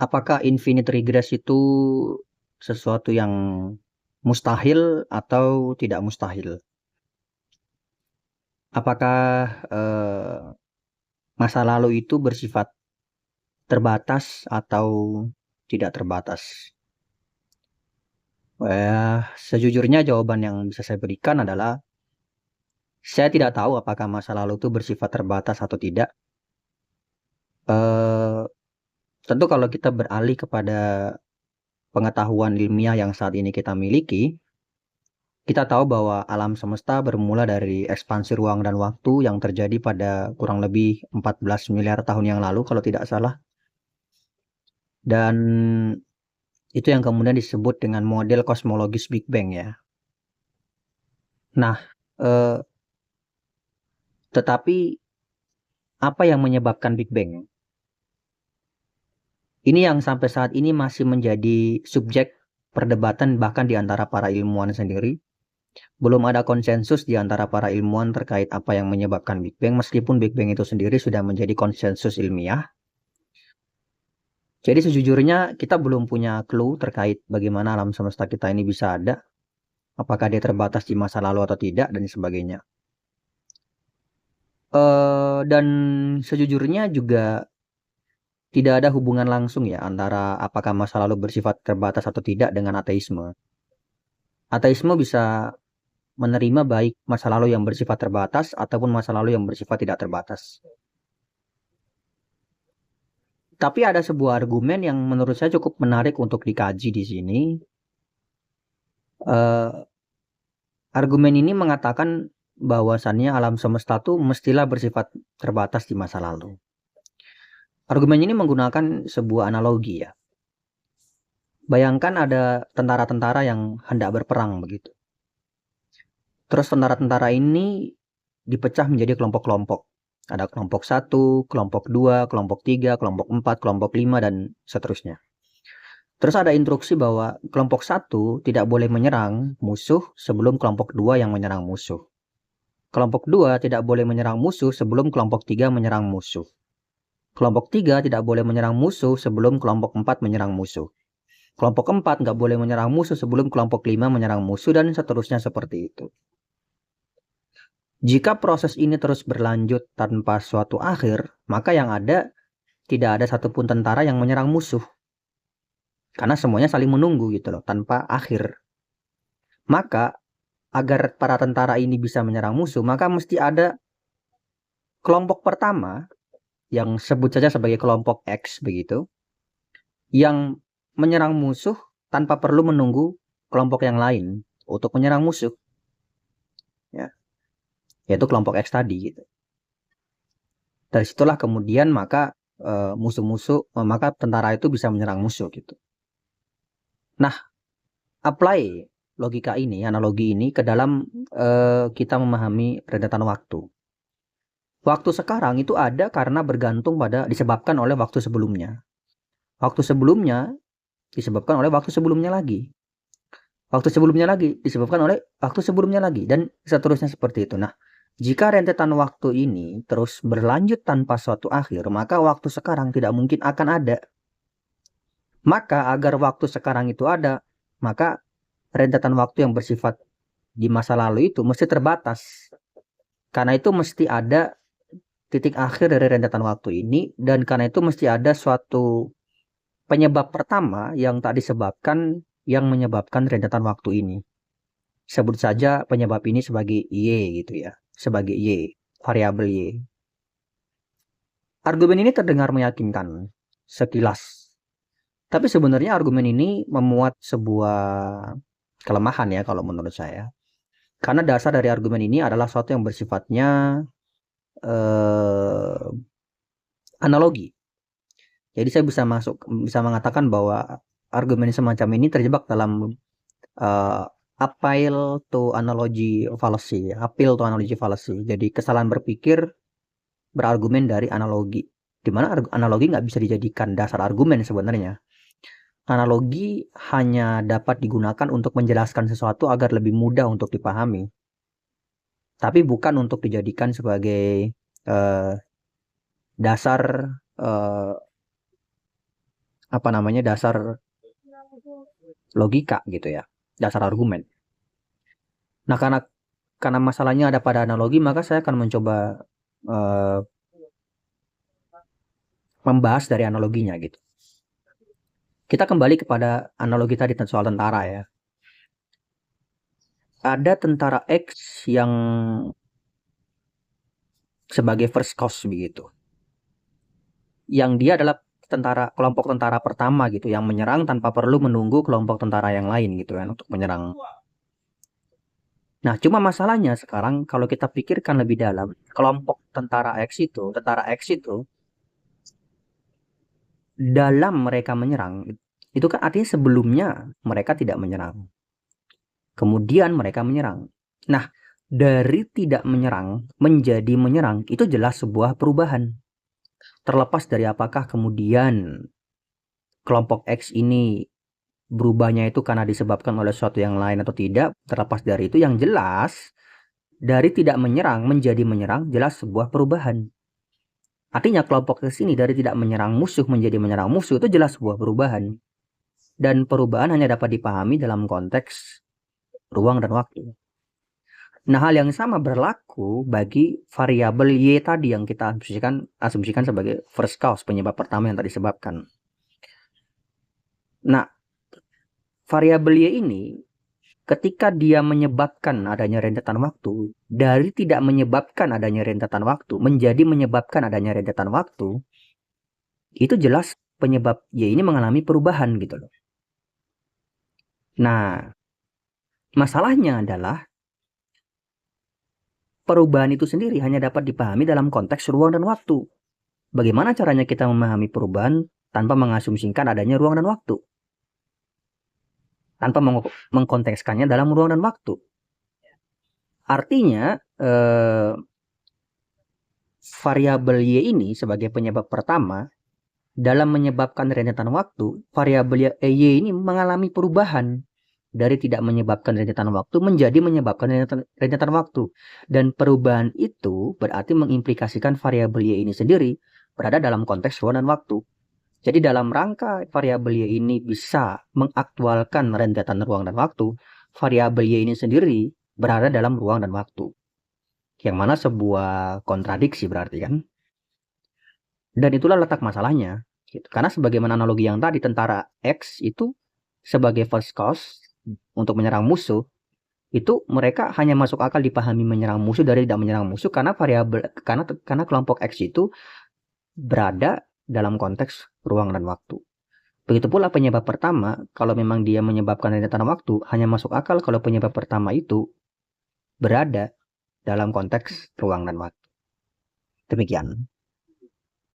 apakah infinite regress itu sesuatu yang mustahil atau tidak mustahil? Apakah masa lalu itu bersifat terbatas atau tidak terbatas? Sejujurnya jawaban yang bisa saya berikan adalah saya tidak tahu apakah masa lalu itu bersifat terbatas atau tidak. Eh, Tentu kalau kita beralih kepada pengetahuan ilmiah yang saat ini kita miliki, kita tahu bahwa alam semesta bermula dari ekspansi ruang dan waktu yang terjadi pada kurang lebih 14 miliar tahun yang lalu kalau tidak salah. Dan itu yang kemudian disebut dengan model kosmologis Big Bang ya. Nah, eh, tetapi apa yang menyebabkan Big Bang? Ini yang sampai saat ini masih menjadi subjek perdebatan bahkan di antara para ilmuwan sendiri. Belum ada konsensus di antara para ilmuwan terkait apa yang menyebabkan Big Bang, meskipun Big Bang itu sendiri sudah menjadi konsensus ilmiah. Jadi sejujurnya kita belum punya clue terkait bagaimana alam semesta kita ini bisa ada, apakah dia terbatas di masa lalu atau tidak, dan sebagainya. Dan sejujurnya juga tidak ada hubungan langsung ya antara apakah masa lalu bersifat terbatas atau tidak dengan ateisme. Ateisme bisa menerima baik masa lalu yang bersifat terbatas ataupun masa lalu yang bersifat tidak terbatas. Tapi ada sebuah argumen yang menurut saya cukup menarik untuk dikaji di sini. Eh, Argumen ini mengatakan bahwasannya alam semesta itu mestilah bersifat terbatas di masa lalu. Argumen ini menggunakan sebuah analogi ya. Bayangkan ada tentara-tentara yang hendak berperang begitu. Terus tentara-tentara ini dipecah menjadi kelompok-kelompok. Ada kelompok 1, kelompok 2, kelompok 3, kelompok 4, kelompok 5, dan seterusnya. Terus ada instruksi bahwa kelompok 1 tidak boleh menyerang musuh sebelum kelompok 2 yang menyerang musuh. Kelompok 2 tidak boleh menyerang musuh sebelum kelompok 3 menyerang musuh. Kelompok 3 tidak boleh menyerang musuh sebelum kelompok 4 menyerang musuh. Kelompok 4 nggak boleh menyerang musuh sebelum kelompok 5 menyerang musuh, dan seterusnya seperti itu. Jika proses ini terus berlanjut tanpa suatu akhir, maka yang ada tidak ada satupun tentara yang menyerang musuh. Karena semuanya saling menunggu gitu loh, tanpa akhir. Maka agar para tentara ini bisa menyerang musuh, maka mesti ada kelompok pertama yang sebut saja sebagai kelompok X begitu, yang menyerang musuh tanpa perlu menunggu kelompok yang lain untuk menyerang musuh. Ya, yaitu kelompok X tadi gitu. Dari situlah kemudian maka maka tentara itu bisa menyerang musuh gitu. Nah, apply logika ini, analogi ini ke dalam kita memahami rentetan waktu. Waktu sekarang itu ada karena bergantung pada disebabkan oleh waktu sebelumnya. Waktu sebelumnya disebabkan oleh waktu sebelumnya lagi. Waktu sebelumnya lagi disebabkan oleh waktu sebelumnya lagi, dan seterusnya seperti itu. Nah, jika rentetan waktu ini terus berlanjut tanpa suatu akhir, maka waktu sekarang tidak mungkin akan ada. Maka agar waktu sekarang itu ada, maka rentetan waktu yang bersifat di masa lalu itu mesti terbatas. Karena itu mesti ada titik akhir dari rentetan waktu ini, dan karena itu mesti ada suatu penyebab pertama yang tak disebabkan yang menyebabkan rentetan waktu ini. Sebut saja penyebab ini sebagai Y gitu ya, sebagai Y, variabel Y. Argumen ini terdengar meyakinkan sekilas. Tapi sebenarnya argumen ini memuat sebuah kelemahan ya kalau menurut saya. Karena dasar dari argumen ini adalah sesuatu yang bersifatnya eh, analogi. Jadi saya bisa mengatakan bahwa argumen semacam ini terjebak dalam uh, appeal to analogy fallacy. Jadi kesalahan berpikir berargumen dari analogi, di mana analogi nggak bisa dijadikan dasar argumen sebenarnya. Analogi hanya dapat digunakan untuk menjelaskan sesuatu agar lebih mudah untuk dipahami, tapi bukan untuk dijadikan sebagai uh, dasar uh, dasar logika gitu ya, dasar argumen. Nah, karena masalahnya ada pada analogi, maka saya akan mencoba membahas dari analoginya gitu. Kita kembali kepada analogi tadi soal tentara ya. Ada tentara X yang sebagai first cause begitu. Yang dia adalah kelompok tentara pertama gitu yang menyerang tanpa perlu menunggu kelompok tentara yang lain gitu kan untuk menyerang. Nah, cuma masalahnya sekarang kalau kita pikirkan lebih dalam, kelompok tentara X itu dalam mereka menyerang, itu kan artinya sebelumnya mereka tidak menyerang. Kemudian mereka menyerang. Nah, dari tidak menyerang menjadi menyerang, itu jelas sebuah perubahan. Terlepas dari apakah kemudian kelompok X ini berubahnya itu karena disebabkan oleh sesuatu yang lain atau tidak, terlepas dari itu, yang jelas dari tidak menyerang menjadi menyerang jelas sebuah perubahan. Artinya kelompok X ini dari tidak menyerang musuh menjadi menyerang musuh itu jelas sebuah perubahan. Dan perubahan hanya dapat dipahami dalam konteks ruang dan waktu. Nah, hal yang sama berlaku bagi variabel Y tadi yang kita asumsikan sebagai first cause, penyebab pertama yang tadi disebabkan. Nah, variabel Y ini ketika dia menyebabkan adanya rentetan waktu, dari tidak menyebabkan adanya rentetan waktu menjadi menyebabkan adanya rentetan waktu, itu jelas penyebab Y ini mengalami perubahan gitu loh. Nah, masalahnya adalah perubahan itu sendiri hanya dapat dipahami dalam konteks ruang dan waktu. Bagaimana caranya kita memahami perubahan tanpa mengasumsikan adanya ruang dan waktu? Tanpa mengkontekskannya dalam ruang dan waktu. Artinya, variabel Y ini sebagai penyebab pertama, dalam menyebabkan rentetan waktu, variabel Y ini mengalami perubahan dari tidak menyebabkan rentetan waktu menjadi menyebabkan rentetan waktu. Dan perubahan itu berarti mengimplikasikan variabel Y ini sendiri berada dalam konteks ruang dan waktu. Jadi dalam rangka variabel Y ini bisa mengaktualkan rentetan ruang dan waktu, variabel Y ini sendiri berada dalam ruang dan waktu. Yang mana sebuah kontradiksi berarti kan. Dan itulah letak masalahnya. Gitu. Karena sebagaimana analogi yang tadi, tentara X itu sebagai first cause untuk menyerang musuh, itu mereka hanya masuk akal dipahami menyerang musuh dari tidak menyerang musuh karena karena kelompok X itu berada dalam konteks ruang dan waktu. Begitu pula penyebab pertama, kalau memang dia menyebabkan rentetan waktu, hanya masuk akal kalau penyebab pertama itu berada dalam konteks ruang dan waktu. Demikian.